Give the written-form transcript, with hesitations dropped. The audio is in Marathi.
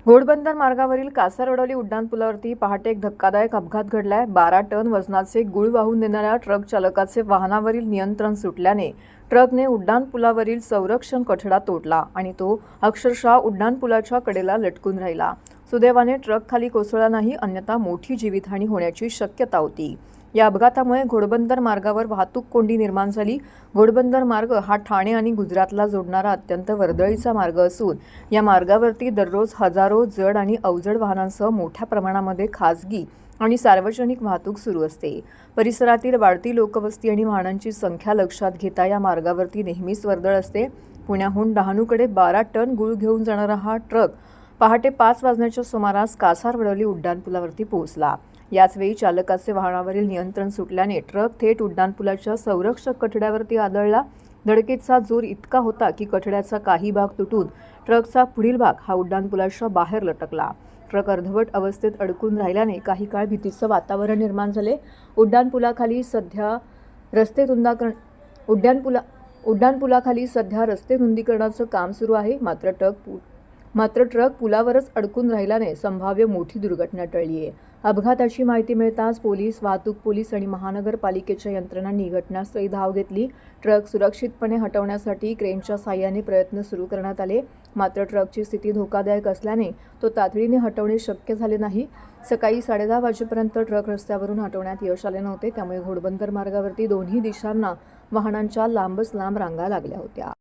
घोडबंदर मार्गावरील कासारवडवली उड्डाणपुलावरती पहाटे एक धक्कादायक अपघात घडलाय। 12 टन वजनाचे गुळ वाहून नेणाऱ्या ट्रक चालकाचे वाहनावरील नियंत्रण सुटल्याने ट्रकने उड्डाणपुलावरील संरक्षण कठडा तोडला आणि तो अक्षरशः उड्डाणपुलाच्या कडेला लटकून राहिला। सुदैवाने ट्रक खाली कोसळला नाही, अन्यथा मोठी जीवितहानी होण्याची शक्यता होती। या अपघातामुळे घोडबंदर मार्गावर वाहतूक कोंडी निर्माण झाली। घोडबंदर मार्ग हा ठाणे आणि गुजरातला जोडणारा अत्यंत वर्दळीचा मार्ग असून या मार्गावरती दररोज हजारो जड आणि अवजड वाहनांसह मोठ्या प्रमाणामध्ये खासगी आणि सार्वजनिक वाहतूक सुरू असते। परिसरातील वाढती लोकवस्ती आणि वाहनांची संख्या लक्षात घेता या मार्गावरती नेहमीच वर्दळ असते। पुण्याहून डहाणूकडे 12 टन गूळ घेऊन जाणारा हा ट्रक पहाटे 5 वाजण्याच्या सुमारास कासारवडवली उड्डाणपुलावरती पोहोचला। याचवेळी चालकाचे वाहनावरील नियंत्रण सुटल्याने ट्रक थेट उड्डाणपुलाच्या संरक्षक कठड्यावरती आदळला। धडकेचा जोर इतका होता की कठड्याचा काही भाग तुटून ट्रकचा पुढील भाग हा उड्डाणपुलाच्या बाहेर लटकला। ट्रक अर्धवट अवस्थेत अडकून राहिल्याने काही काळ भीतीचं वातावरण निर्माण झाले। उड्डाणपुलाखाली सध्या रस्ते रुंदीकरणाचं काम सुरू आहे। मात्र ट्रक पुलावरच अडकून राहिल्याने संभाव्य मोठी दुर्घटना टळली आहे। अपघाताची माहिती मिळताच पोलीस, वाहतूक पोलीस आणि महानगरपालिकेच्या यंत्रणांनी घटनास्थळी धाव घेतली। ट्रक सुरक्षितपणे हटवण्यासाठी क्रेनच्या साहाय्याने प्रयत्न सुरू करण्यात आले। मात्र ट्रकची स्थिती धोकादायक असल्याने तो तातडीने हटवणे शक्य झाले नाही। सकाळी 10:30 वाजेपर्यंत ट्रक रस्त्यावरून हटवण्यात यश आले नव्हते, त्यामुळे घोडबंदर मार्गावरती दोन्ही दिशांना वाहनांच्या लांबच लांब रांगा लागल्या होत्या।